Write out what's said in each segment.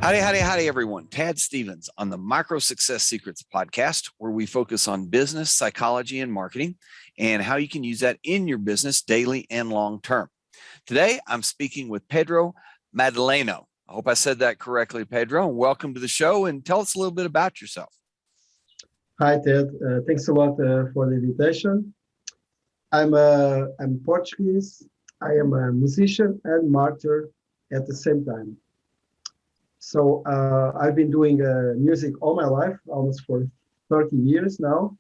Howdy, everyone. Tad Stevens on the Micro Success Secrets podcast, where we focus on business, psychology, and marketing, and how you can use that in your business daily and long term. Today, I'm speaking with Pedro Madaleno. I hope I said that correctly, Pedro. Welcome to the show, and tell us a little bit about yourself. Hi, Ted. Thanks a lot for the invitation. I'm Portuguese. I am a musician and marketer at the same time. So I've been doing music all my life, almost for 30 years now.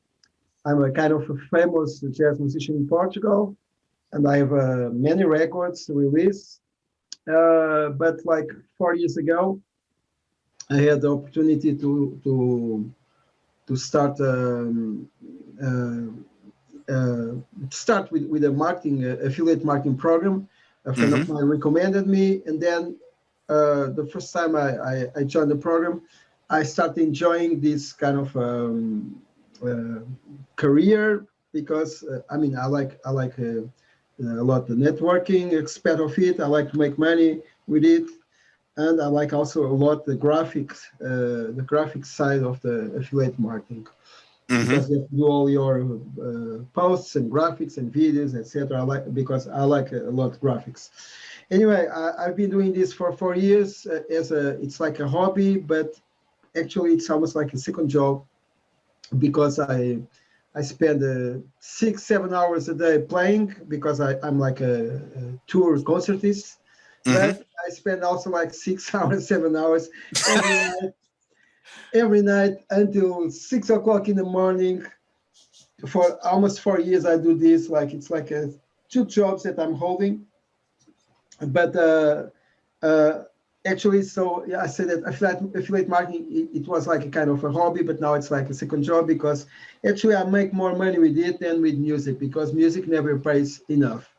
I'm a kind of a famous jazz musician in Portugal, and I have many records to release. But like 4 years ago, I had the opportunity to start with a marketing affiliate marketing program. A friend of mine recommended me, and then the first time I joined the program, I started enjoying this kind of career because I like a lot the networking aspect of it. I like to make money with it, and I like also a lot the graphics side of the affiliate marketing. Because you have to do all your posts and graphics and videos, etc. Because I like a lot of graphics. Anyway, I've been doing this for 4 years it's like a hobby, but actually it's almost like a second job because I spend 6-7 hours a day playing because I'm like a tour concertist. But I spend also like 6 hours, 7 hours every night until 6 o'clock in the morning. For almost 4 years, I do this. It's like two jobs that I'm holding. But actually, so yeah, I said that affiliate marketing, it was like a kind of a hobby, but now it's like a second job because actually I make more money with it than with music because music never pays enough.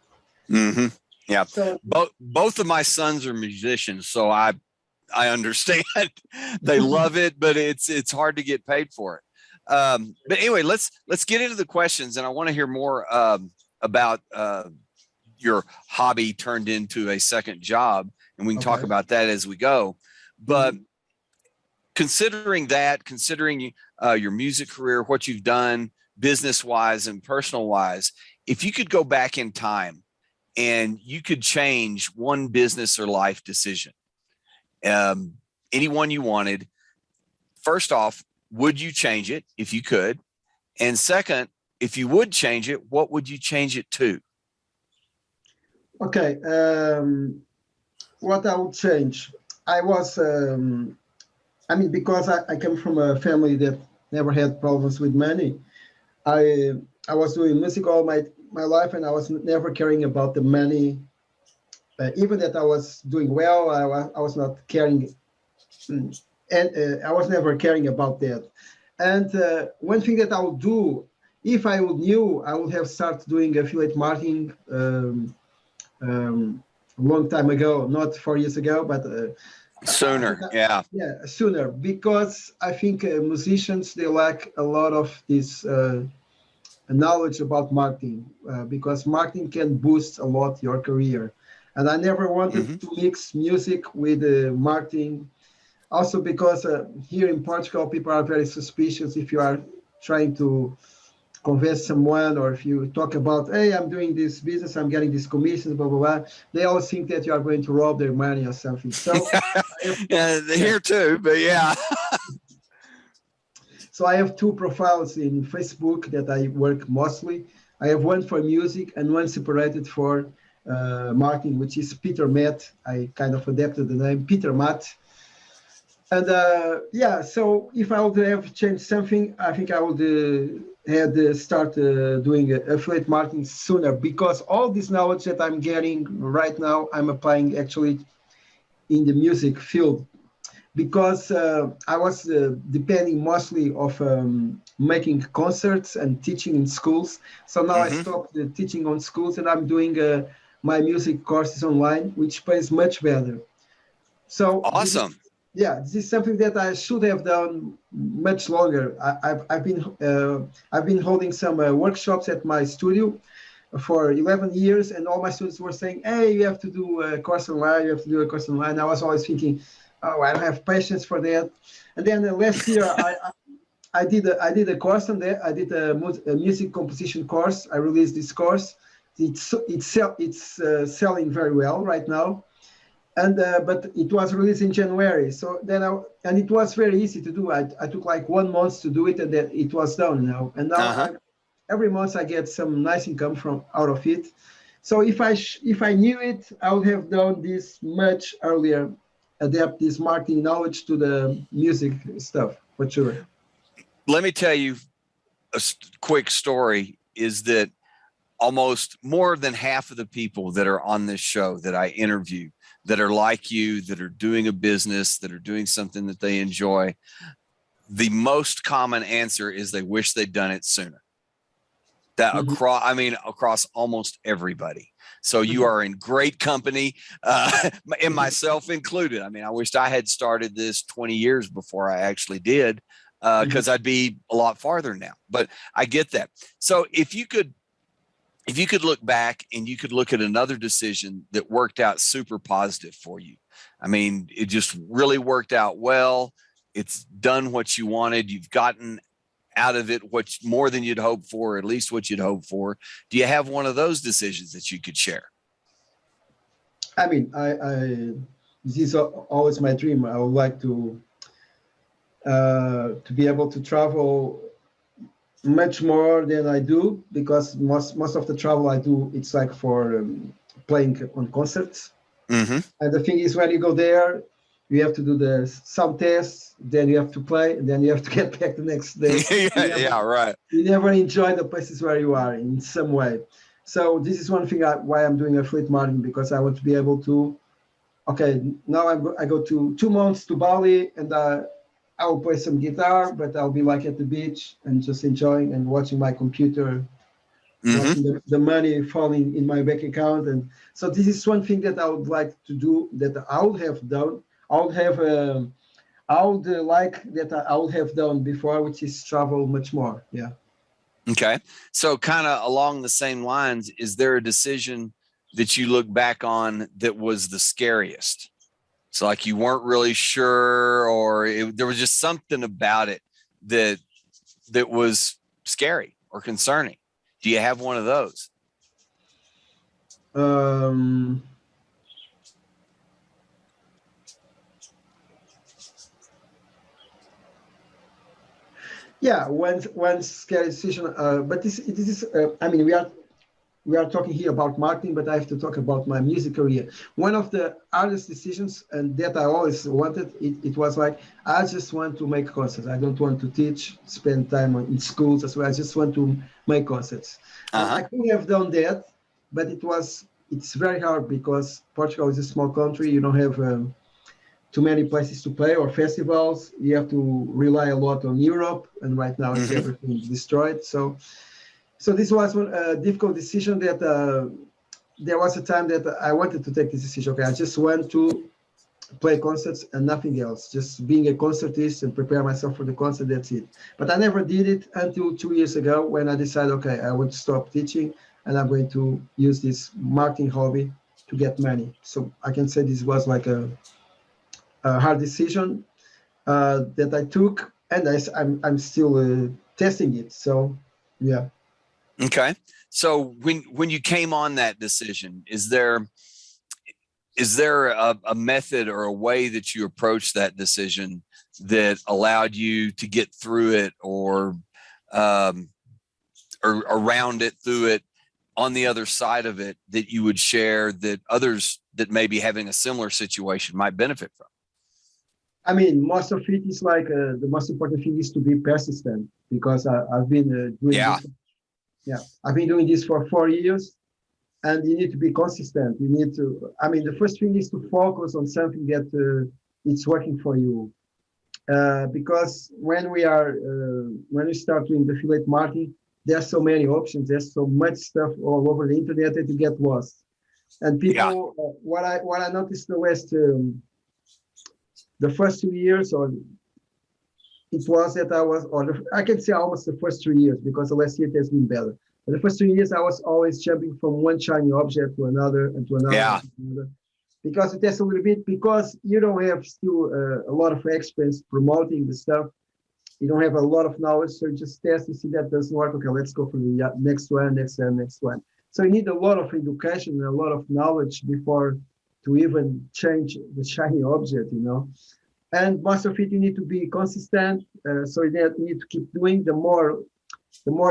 Yeah. So, both of my sons are musicians, so I understand. They love it, but it's hard to get paid for it. But anyway, let's get into the questions, and I want to hear more about your hobby turned into a second job, and we can talk about that as we go. But considering your music career, what you've done business-wise and personal-wise, if you could go back in time and you could change one business or life decision, anyone you wanted, first off, would you change it if you could? And second, if you would change it, what would you change it to? Okay. What I would change, I was, because I came from a family that never had problems with money. I was doing music all my life, and I was never caring about the money. Even that I was doing well, I was not caring, and I was never caring about that. And one thing that I would do, if I knew, I would have started doing affiliate marketing a long time ago, not 4 years ago, but sooner. Sooner, because I think musicians, they lack a lot of this knowledge about marketing, because marketing can boost a lot your career. And I never wanted to mix music with marketing. Also because here in Portugal, people are very suspicious if you are trying to convince someone, or if you talk about, hey, I'm doing this business, I'm getting these commissions, blah, blah, blah. They all think that you are going to rob their money or something. So here too, but yeah. So I have two profiles in Facebook that I work mostly. I have one for music and one separated for marketing, which is Peter Matt. I kind of adapted the name, Peter Matt. And so if I would have changed something, I think I would had start doing affiliate marketing sooner, because all this knowledge that I'm getting right now, I'm applying actually in the music field, because I was depending mostly of making concerts and teaching in schools. So now I stopped teaching on schools, and I'm doing my music courses online, which pays much better. So awesome. This is something that I should have done much longer. I've been holding some workshops at my studio for 11 years, and all my students were saying, hey, you have to do a course online, you have to do a course online. I was always thinking, oh, I don't have patience for that. And then last year, I did a course on that. I did a music composition course. I released this course. It's selling very well right now. And but it was released in January. So then and it was very easy to do. I took like 1 month to do it, and then it was done. And now every month I get some nice income from out of it. So if I knew it, I would have done this much earlier. Adapt this marketing knowledge to the music stuff for sure. Let me tell you a quick story is that almost more than half of the people that are on this show that I interview that are like you, that are doing a business, that are doing something that they enjoy, the most common answer is they wish they'd done it sooner. That across almost everybody. So you are in great company, and myself included. I mean, I wished I had started this 20 years before I actually did, because I'd be a lot farther now. But I get that. So if you could look back and you could look at another decision that worked out super positive for you. I mean, it just really worked out well. It's done what you wanted. You've gotten out of it what more than you'd hoped for, or at least what you'd hoped for. Do you have one of those decisions that you could share? I mean, this is always my dream. I would like to be able to travel much more than I do, because most of the travel I do, it's like for playing on concerts. And the thing is, when you go there, you have to do the sound tests, then you have to play, and then you have to get back the next day. Right. You never enjoy the places where you are in some way. So this is one thing why I'm doing affiliate marketing, because I want to be able to, okay, now I go to 2 months to Bali, and I will play some guitar, but I'll be like at the beach and just enjoying and watching my computer, watching the money falling in my bank account. And so this is one thing that I would like to do, that I would have done. I would like that I would have done before, which is travel much more. Yeah. Okay. So kind of along the same lines, is there a decision that you look back on that was the scariest? So like you weren't really sure, or there was just something about it that was scary or concerning. Do you have one of those? Yeah, one scary decision. But this is. I mean, we are talking here about marketing, but I have to talk about my music career. One of the hardest decisions, and that I always wanted, it was like, I just want to make concerts. I don't want to teach, spend time in schools as well. I just want to make concerts. I could have done that, but it's very hard, because Portugal is a small country. You don't have too many places to play or festivals. You have to rely a lot on Europe, and right now everything is destroyed. So this was a difficult decision. That there was a time that I wanted to take this decision. Okay, I just want to play concerts and nothing else. Just being a concertist and prepare myself for the concert. That's it. But I never did it until 2 years ago, when I decided, okay, I want to stop teaching, and I'm going to use this marketing hobby to get money. So I can say this was like a hard decision that I took, and I'm still testing it. So yeah. Okay. So when you came on that decision, is there a method or a way that you approached that decision that allowed you to get through it, or around it, through it, on the other side of it, that you would share that others that may be having a similar situation might benefit from? I mean, most of it is like the most important thing is to be persistent, because I've been doing this. Yeah, I've been doing this for 4 years, and you need to be consistent. You need to. I mean, the first thing is to focus on something that it's working for you, because when we start doing the affiliate marketing, there's so many options. There's so much stuff all over the internet that you get lost. And people, what I noticed the first 2 years, or it was that I can say almost the first 3 years, because the last year it has been better. But the first 3 years, I was always jumping from one shiny object to another and to another. Yeah. And to another. because you test a little bit, because you don't have still a lot of experience promoting the stuff. You don't have a lot of knowledge, so you just test, you see that doesn't work. Okay, let's go for the next one, next one. So you need a lot of education and a lot of knowledge before to even change the shiny object, you know. And most of it, you need to be consistent. So you need to keep doing. The more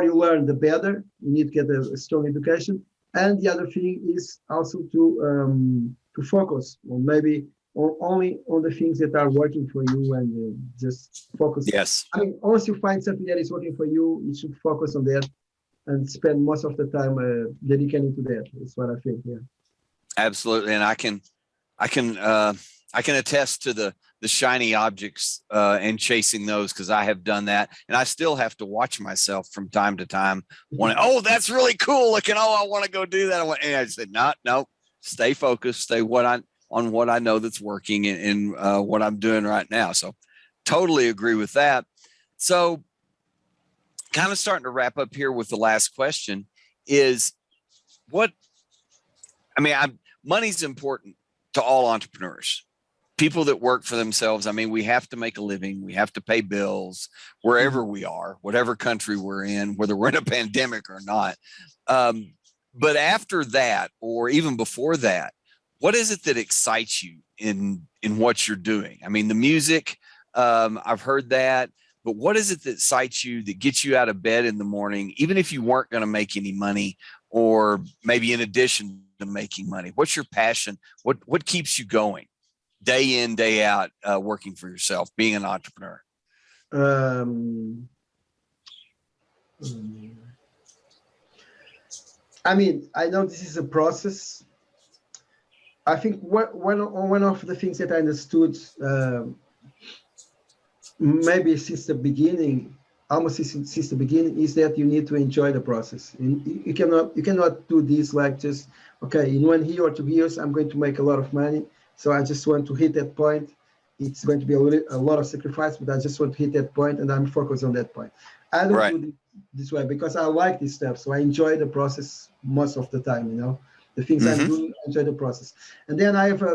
you learn, the better. You need to get a strong education. And the other thing is also to focus on maybe only on the things that are working for you, and just focus. Yes. I mean, once you find something that is working for you, you should focus on that and spend most of the time dedicating to that. That's what I think. Yeah. Absolutely, and I can attest to the shiny objects and chasing those, because I have done that, and I still have to watch myself from time to time. Oh, that's really cool looking. Oh, I want to go do that. And I said, no, stay focused, stay on what I know that's working and what I'm doing right now. So, totally agree with that. So, kind of starting to wrap up here with the last question is money's important to all entrepreneurs, people that work for themselves. I mean, we have to make a living. We have to pay bills wherever we are, whatever country we're in, whether we're in a pandemic or not. But after that, or even before that, what is it that excites you in what you're doing? I mean, the music, I've heard that, but what is it that excites you, that gets you out of bed in the morning, even if you weren't going to make any money, or maybe in addition to making money? What's your passion? What keeps you going day in, day out, working for yourself, being an entrepreneur? I mean, I know this is a process. I think one of the things that I understood maybe since the beginning, almost since the beginning, is that you need to enjoy the process. You cannot do this like just, okay, in 1 year or 2 years, I'm going to make a lot of money, so I just want to hit that point. It's going to be a lot of sacrifice, but I just want to hit that point, and I'm focused on that point. I don't do it this way because I like this stuff, so I enjoy the process most of the time, you know. The things I'm doing, I enjoy the process. And then I have, I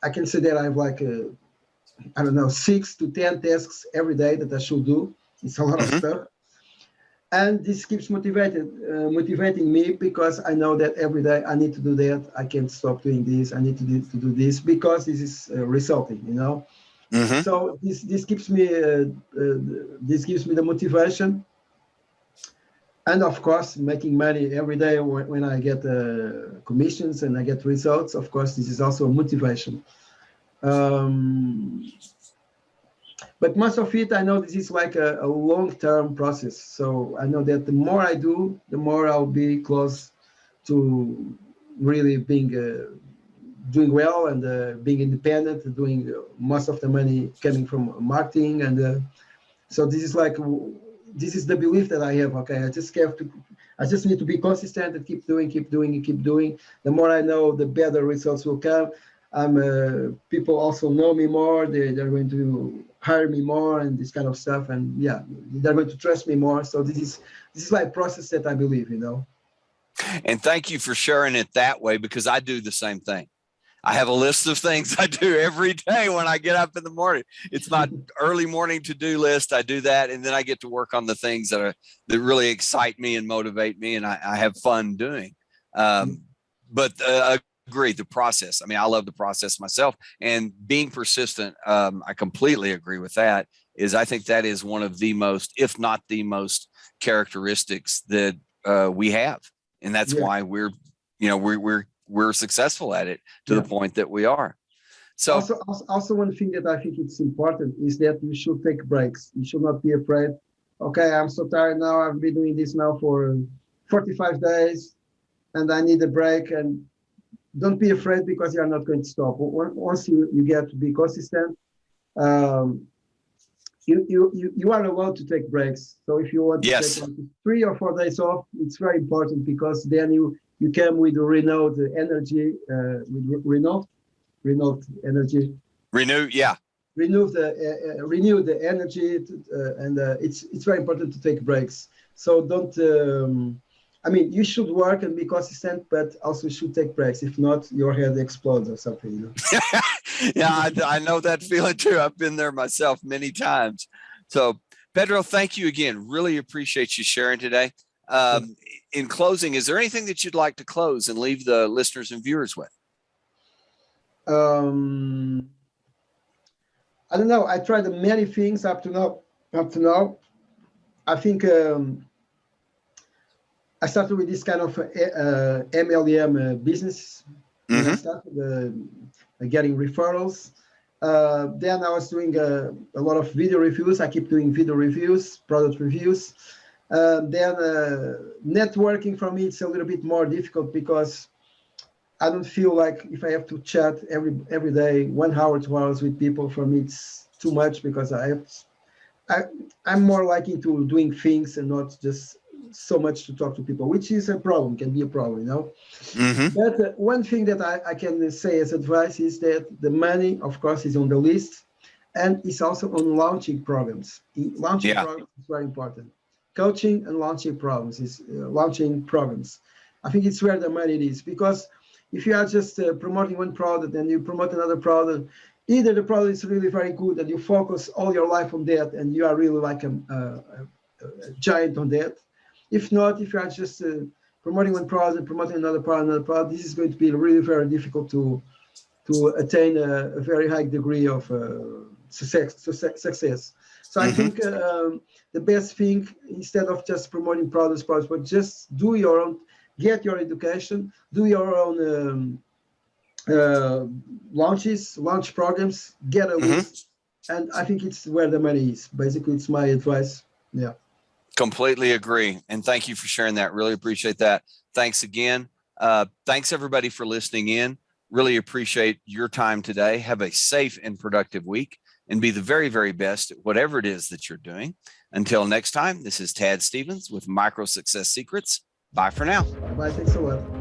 can say that I have like, I don't know, 6 to 10 tasks every day that I should do. It's a lot of stuff. And this keeps motivating me, because I know that every day I need to do that. I can't stop doing this. I need to do this, because this is resulting, you know. So this gives me the motivation. And of course, making money every day when I get commissions and I get results, of course, this is also a motivation. But most of it, I know this is like a long-term process. So I know that the more I do, the more I'll be close to really being doing well and being independent, doing most of the money coming from marketing. And so this is like, this is the belief that I have. Okay, I just need to be consistent and keep doing. The more I know, the better results will come. People also know me more. They're going to hire me more and this kind of stuff. And yeah, they're going to trust me more. So this is like a process that I believe, you know. And thank you for sharing it that way, because I do the same thing. I have a list of things I do every day when I get up in the morning. It's my early morning to-do list. I do that, and then I get to work on the things that really excite me and motivate me, and I have fun doing. But agree, the process. I mean, I love the process myself, and being persistent. I completely agree with that. I think that is one of the most, if not the most, characteristics that we have, and that's why we're successful at it to the point that we are. So also one thing that I think it's important is that you should take breaks. You should not be afraid. Okay, I'm so tired now. I've been doing this now for 45 days and I need a break. And don't be afraid, because you are not going to stop. Once you get to be consistent, you are allowed to take breaks. So if you want to take 3 or 4 days off, it's very important, because then you come with renewed energy, renewed energy. Renew the energy, and it's very important to take breaks. So don't. I mean, you should work and be consistent, but also should take breaks. If not, your head explodes or something, you know? Yeah, I know that feeling too. I've been there myself many times. So Pedro, thank you again. Really appreciate you sharing today. In closing, is there anything that you'd like to close and leave the listeners and viewers with? I don't know. I tried many things up to now. I think I started with this kind of MLM business. Mm-hmm. I started getting referrals. Then I was doing a lot of video reviews. I keep doing video reviews, product reviews. Then networking for me, it's a little bit more difficult because I don't feel like if I have to chat every day, 1 hour, 2 hours with people, for me it's too much because I'm more like into doing things and not just so much to talk to people, which is a problem, can be a problem, you know. Mm-hmm. But one thing that I can say as advice is that the money, of course, is on the list, and it's also on launching programs. Launching programs is very important. Coaching and launching programs is launching programs. I think it's where the money is, because if you are just promoting one product and you promote another product, either the product is really very good and you focus all your life on that and you are really like a giant on that. If not, if you are just promoting one product, promoting another product, this is going to be really very difficult to attain a very high degree of success. So I think the best thing, instead of just promoting products, but just do your own, get your education, do your own launch programs, get a list, and I think it's where the money is. Basically, it's my advice. Yeah. Completely agree. And thank you for sharing that. Really appreciate that. Thanks again. Thanks everybody for listening in. Really appreciate your time today. Have a safe and productive week and be the very, very best at whatever it is that you're doing. Until next time, this is Tad Stevens with Micro Success Secrets. Bye for now. Bye. Thanks a lot.